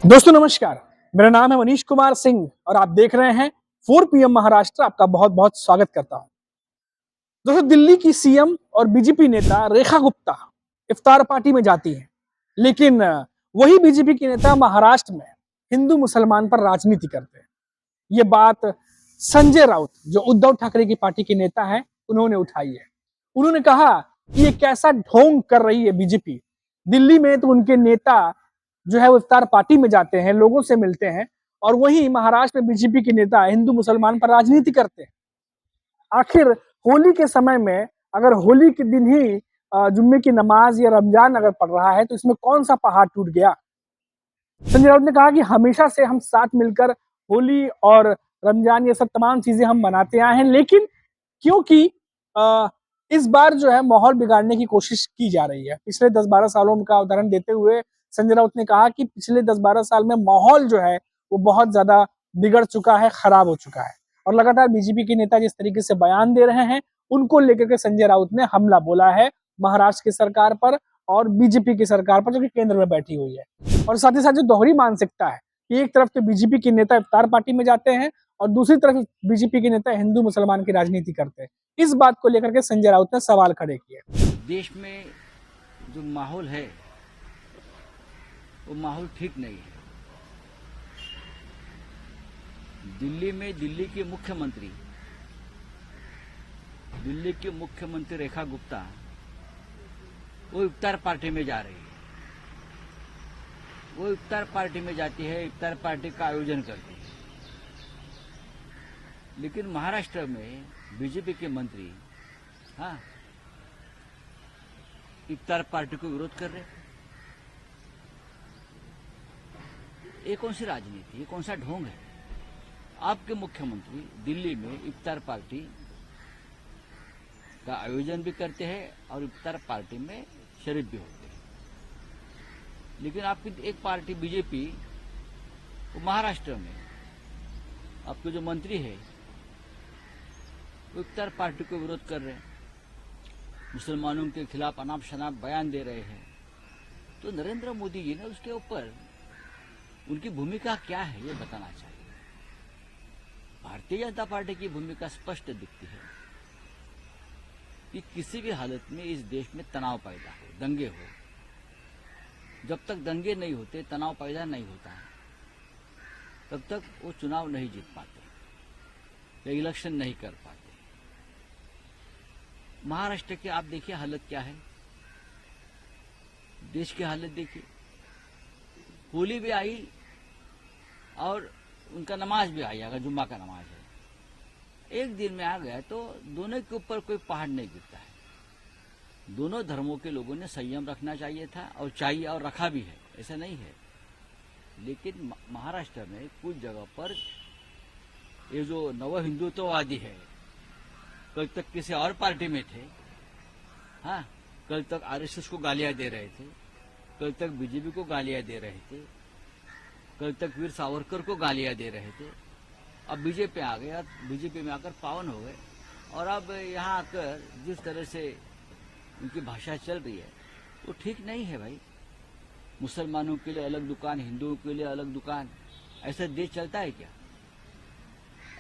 दोस्तों नमस्कार। मेरा नाम है मनीष कुमार सिंह और आप देख रहे हैं 4 पीएम महाराष्ट्र। आपका बहुत बहुत स्वागत करता हूं। दोस्तों, दिल्ली की सीएम और बीजेपी नेता रेखा गुप्ता इफ्तार पार्टी में जाती हैं, लेकिन वही बीजेपी के नेता महाराष्ट्र में हिंदू मुसलमान पर राजनीति करते हैं। ये बात संजय राउत, जो उद्धव ठाकरे की पार्टी के नेता है, उन्होंने उठाई है। उन्होंने कहा कि ये कैसा ढोंग कर रही है बीजेपी। दिल्ली में तो उनके नेता जो है वो इफ्तार पार्टी में जाते हैं, लोगों से मिलते हैं, और वहीं महाराष्ट्र में बीजेपी के नेता हिंदू मुसलमान पर राजनीति करते हैं। आखिर होली के समय में अगर होली के दिन ही जुम्मे की नमाज या रमजान अगर पढ़ रहा है तो इसमें कौन सा पहाड़ टूट गया। संजय राउत ने कहा कि हमेशा से हम साथ मिलकर होली और रमजान ये सब तमाम चीजें हम मनाते आए हैं, लेकिन क्योंकि इस बार जो है माहौल बिगाड़ने की कोशिश की जा रही है। पिछले 10-12 सालों का उदाहरण देते हुए संजय राउत ने कहा कि पिछले 10-12 साल में माहौल जो है वो बहुत ज्यादा बिगड़ चुका है, खराब हो चुका है, और लगातार बीजेपी के नेता जिस तरीके से बयान दे रहे हैं उनको लेकर के संजय राउत ने हमला बोला है महाराष्ट्र की सरकार पर और बीजेपी की सरकार पर, जो कि केंद्र में बैठी हुई है। और साथ ही साथ जो दोहरी मानसिकता है कि एक तरफ तो बीजेपी के नेता इफ्तार पार्टी में जाते हैं और दूसरी तरफ बीजेपी के नेता हिंदू मुसलमान की राजनीति करते हैं, इस बात को लेकर के संजय राउत ने सवाल खड़े किए। देश में जो माहौल है वो माहौल ठीक नहीं है। दिल्ली में दिल्ली की मुख्यमंत्री रेखा गुप्ता वो इफ्तार पार्टी में जा रही है। वो इफ्तार पार्टी में जाती है, इफ्तार पार्टी का आयोजन करती है, लेकिन महाराष्ट्र में बीजेपी के मंत्री इफ्तार पार्टी को विरोध कर रहे। ये कौन सी राजनीति, ये कौन सा ढोंग है? आपके मुख्यमंत्री दिल्ली में इफ्तार पार्टी का आयोजन भी करते हैं और इफ्तार पार्टी में शरीक भी होते हैं, लेकिन आपकी एक पार्टी बीजेपी वो महाराष्ट्र में आपके जो मंत्री है वो इफ्तार पार्टी को विरोध कर रहे हैं, मुसलमानों के खिलाफ अनाप शनाप बयान दे रहे हैं। तो नरेंद्र मोदी जी ने उसके ऊपर उनकी भूमिका क्या है ये बताना चाहिए। भारतीय जनता पार्टी की भूमिका स्पष्ट दिखती है कि किसी भी हालत में इस देश में तनाव पैदा हो, दंगे हो। जब तक दंगे नहीं होते, तनाव पैदा नहीं होता है, तब तक वो चुनाव नहीं जीत पाते या इलेक्शन नहीं कर पाते। महाराष्ट्र की आप देखिए हालत क्या है, देश की हालत देखिए। होली भी आई और उनका नमाज भी आई, अगर जुम्मा का नमाज है, एक दिन में आ गया तो दोनों के ऊपर कोई पहाड़ नहीं गिरता है। दोनों धर्मों के लोगों ने संयम रखना चाहिए था और चाहिए और रखा भी है, ऐसा नहीं है। लेकिन महाराष्ट्र में कुछ जगह पर ये जो नव हिंदुत्ववादी है, कल तक किसी और पार्टी में थे, कल तक आरएसएस को गालियां दे रहे थे, कल तक बीजेपी को गालियां दे रहे थे, कल तक वीर सावरकर को गालियां दे रहे थे। अब बीजेपी आ गए, बीजेपी में आकर पावन हो गए, और अब यहाँ आकर जिस तरह से उनकी भाषा चल रही है वो ठीक नहीं है भाई। मुसलमानों के लिए अलग दुकान, हिंदुओं के लिए अलग दुकान, ऐसा देश चलता है क्या?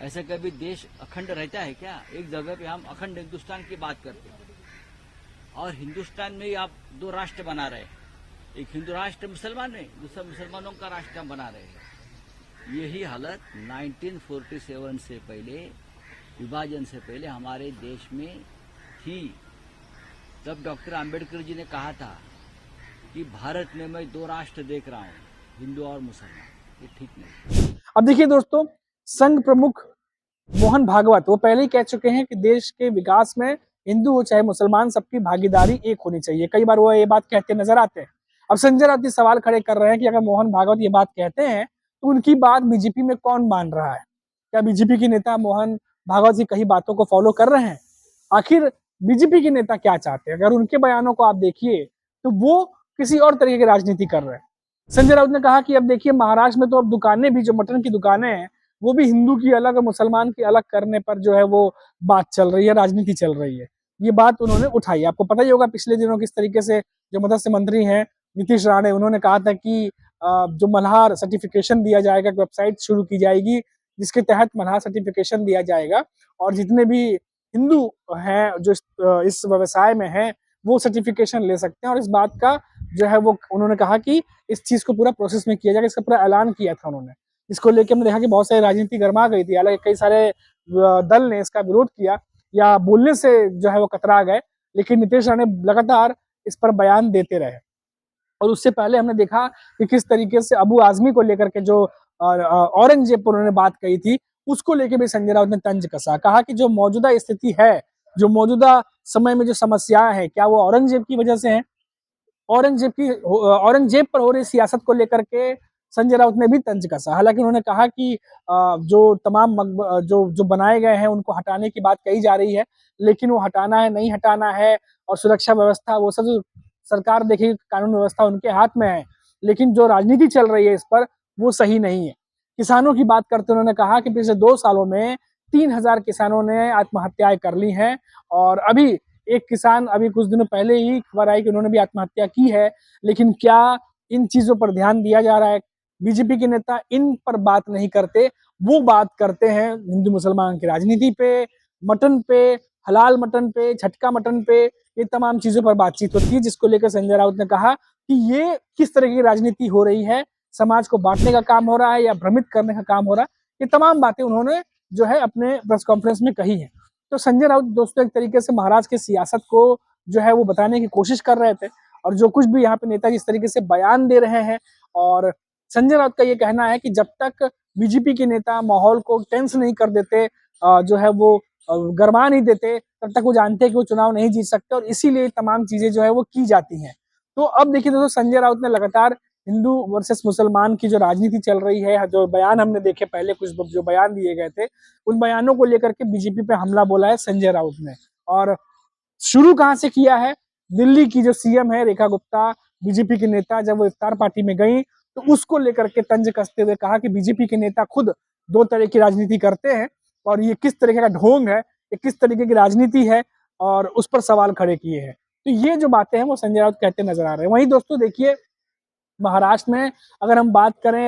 ऐसा कभी देश अखंड रहता है क्या? एक जगह पे हम अखंड हिंदुस्तान की बात करते हैं और हिंदुस्तान में ही आप दो राष्ट्र बना रहे हैं, एक हिंदू राष्ट्र मुसलमान है, दूसरा मुसलमानों का राष्ट्र हम बना रहे हैं। यही हालत 1947 से पहले, विभाजन से पहले हमारे देश में थी। तब डॉक्टर आंबेडकर जी ने कहा था कि भारत में मैं दो राष्ट्र देख रहा हूं, हिंदू और मुसलमान। ये ठीक नहीं। अब देखिए दोस्तों, संघ प्रमुख मोहन भागवत वो पहले ही कह चुके हैं कि देश के विकास में हिंदू हो चाहे मुसलमान, सबकी भागीदारी एक होनी चाहिए। कई बार वो ये बात कहते नजर आते हैं। अब संजय राउत सवाल खड़े कर रहे हैं कि अगर मोहन भागवत ये बात कहते हैं तो उनकी बात बीजेपी में कौन मान रहा है? क्या बीजेपी के नेता मोहन भागवत की कही बातों को फॉलो कर रहे हैं? आखिर बीजेपी के नेता क्या चाहते हैं? अगर उनके बयानों को आप देखिए तो वो किसी और तरीके की राजनीति कर रहे हैं। संजय राउत ने कहा कि अब देखिए महाराष्ट्र में तो अब दुकानें भी, जो मटन की दुकानें हैं, वो भी हिंदू की अलग और मुसलमान की अलग करने पर जो है वो बात चल रही है, राजनीति चल रही है। ये बात उन्होंने उठाई। आपको पता ही होगा पिछले दिनों किस तरीके से जो मत्स्य मंत्री हैं नीतीश राणे, उन्होंने कहा था कि जो मल्हार सर्टिफिकेशन दिया जाएगा, वेबसाइट शुरू की जाएगी जिसके तहत मल्हार सर्टिफिकेशन दिया जाएगा और जितने भी हिंदू हैं जो इस व्यवसाय में हैं वो सर्टिफिकेशन ले सकते हैं। और इस बात का जो है वो उन्होंने कहा कि इस चीज को पूरा प्रोसेस में किया जाएगा, इसका पूरा ऐलान किया था उन्होंने। इसको लेकर हमने देखा कि बहुत सारी राजनीति गर्मा गई थी, हालांकि कई सारे दल ने इसका विरोध किया या बोलने से जो है वो कतरा गए, लेकिन नीतीश राणे लगातार इस पर बयान देते रहे। और उससे पहले हमने देखा कि किस तरीके से अबू आजमी को लेकर के जो औरंगजेब पर उन्होंने बात कही थी उसको लेकर भी संजय राउत ने तंज कसा, कहा कि जो मौजूदा स्थिति है, जो मौजूदा समय में जो समस्याएं हैं, क्या वो औरंगजेब की वजह से है? औरंगजेब पर हो रही सियासत को लेकर के संजय राउत ने भी तंज कसा। हालांकि उन्होंने कहा कि जो तमाम जो बनाए गए हैं उनको हटाने की बात कही जा रही है, लेकिन वो हटाना है नहीं हटाना है और सुरक्षा व्यवस्था वो सब सरकार देखेगी, कानून व्यवस्था उनके हाथ में है, लेकिन जो राजनीति चल रही है इस पर वो सही नहीं है। किसानों की बात करते उन्होंने कहा कि पिछले 2 सालों में 3000 किसानों ने आत्महत्याएं कर ली हैं और अभी एक किसान अभी कुछ दिनों पहले ही खबर आई कि उन्होंने भी आत्महत्या की है। लेकिन क्या इन चीजों पर ध्यान दिया जा रहा है? बीजेपी के नेता इन पर बात नहीं करते, वो बात करते हैं हिंदू मुसलमान की राजनीति पे, मटन पे, हलाल मटन पे, झटका मटन पे, ये तमाम चीजों पर बातचीत होती है, जिसको लेकर संजय राउत ने कहा कि ये किस तरह की राजनीति हो रही है, समाज को बांटने का काम हो रहा है या भ्रमित करने का काम हो रहा है। ये तमाम बातें उन्होंने जो है अपने प्रेस कॉन्फ्रेंस में कही है। तो संजय राउत दोस्तों एक तरीके से महाराष्ट्र की सियासत को जो है वो बताने की कोशिश कर रहे थे और जो कुछ भी यहाँ पे नेता जिस तरीके से बयान दे रहे हैं, और संजय राउत का ये कहना है कि जब तक बीजेपी के नेता माहौल को टेंस नहीं कर देते, जो है वो गरमा नहीं देते, तब तक वो जानते हैं कि वो चुनाव नहीं जीत सकते और इसीलिए तमाम चीजें जो है वो की जाती हैं। तो अब देखिए दोस्तों, संजय राउत ने लगातार हिंदू वर्सेस मुसलमान की जो राजनीति चल रही है, जो बयान हमने देखे पहले कुछ जो बयान दिए गए थे, उन बयानों को लेकर के बीजेपी पे हमला बोला है संजय राउत ने। और शुरू कहां से किया है? दिल्ली की जो सीएम है रेखा गुप्ता, बीजेपी के नेता, जब वो इफ्तार पार्टी में गई तो उसको लेकर के तंज कसते हुए कहा कि बीजेपी के नेता खुद 2 तरह की राजनीति करते हैं और ये किस तरीके का ढोंग है, ये किस तरीके की राजनीति है, और उस पर सवाल खड़े किए हैं। तो ये जो बातें हैं वो संजय राउत कहते नजर आ रहे हैं। वहीं दोस्तों देखिए, महाराष्ट्र में अगर हम बात करें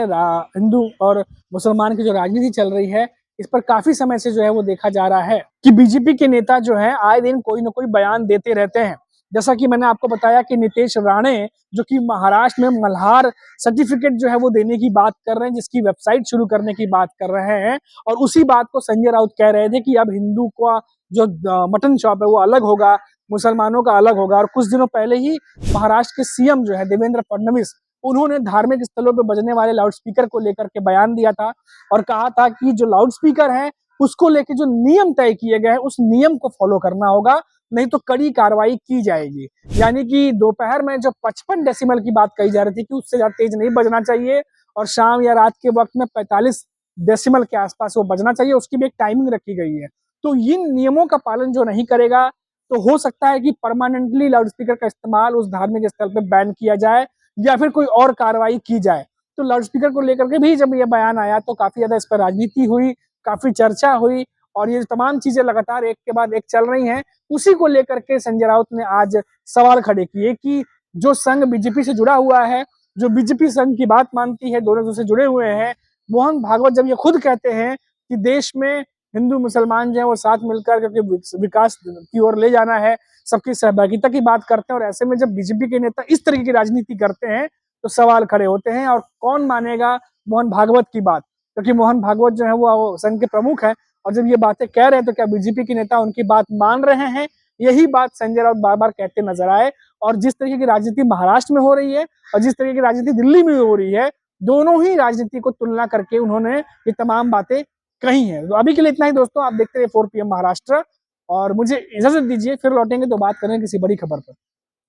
हिंदू और मुसलमान की जो राजनीति चल रही है, इस पर काफी समय से जो है वो देखा जा रहा है कि बीजेपी के नेता जो है आए दिन कोई ना कोई बयान देते रहते हैं। जैसा कि मैंने आपको बताया कि नीतीश राणे जो कि महाराष्ट्र में मल्हार सर्टिफिकेट जो है वो देने की बात कर रहे हैं, जिसकी वेबसाइट शुरू करने की बात कर रहे हैं, और उसी बात को संजय राउत कह रहे थे कि अब हिंदू का जो मटन शॉप है वो अलग होगा, मुसलमानों का अलग होगा। और कुछ दिनों पहले ही महाराष्ट्र के सीएम जो है देवेंद्र फडणवीस, उन्होंने धार्मिक स्थलों पर बजने वाले लाउडस्पीकर को लेकर के बयान दिया था और कहा था कि जो लाउडस्पीकर है उसको लेकर जो नियम तय किए गए हैं उस नियम को फॉलो करना होगा, नहीं तो कड़ी कार्रवाई की जाएगी। यानी कि दोपहर में जो 55 डेसिमल की बात कही जा रही थी कि उससे ज्यादा तेज नहीं बजना चाहिए और शाम या रात के वक्त में 45 डेसिमल के आसपास वो बजना चाहिए, उसकी भी एक टाइमिंग रखी गई है। तो इन नियमों का पालन जो नहीं करेगा तो हो सकता है कि परमानेंटली लाउडस्पीकर का इस्तेमाल उस धार्मिक स्थल पर बैन किया जाए या फिर कोई और कार्रवाई की जाए। तो लाउडस्पीकर को लेकर के भी जब ये बयान आया तो काफी ज्यादा इस पर राजनीति हुई, काफी चर्चा हुई और ये तमाम चीजें लगातार एक के बाद एक चल रही हैं। उसी को लेकर के संजय राउत ने आज सवाल खड़े किए कि जो संघ बीजेपी से जुड़ा हुआ है, जो बीजेपी संघ की बात मानती है, दोनों से जुड़े हुए हैं, मोहन भागवत जब ये खुद कहते हैं कि देश में हिंदू मुसलमान जो है वो साथ मिलकर क्योंकि विकास की ओर ले जाना है, सबकी सहभागिता की बात करते हैं, और ऐसे में जब बीजेपी के नेता इस तरह की राजनीति करते हैं तो सवाल खड़े होते हैं। और कौन मानेगा मोहन भागवत की बात, क्योंकि मोहन भागवत जो है वो संघ के प्रमुख है और जब ये बातें कह रहे हैं तो क्या बीजेपी के नेता उनकी बात मान रहे हैं? यही बात संजय राउत बार बार कहते नजर आए। और जिस तरीके की राजनीति महाराष्ट्र में हो रही है और जिस तरीके की राजनीति दिल्ली में हो रही है, दोनों ही राजनीति को तुलना करके उन्होंने ये तमाम बातें कही हैं। तो अभी के लिए इतना ही दोस्तों, आप देखते रहिए 4 PM महाराष्ट्र और मुझे इजाजत दीजिए, फिर लौटेंगे तो बात करेंगे किसी बड़ी खबर पर।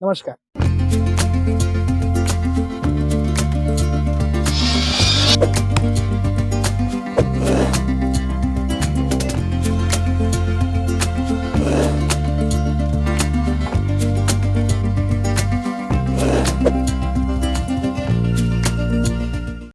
नमस्कार।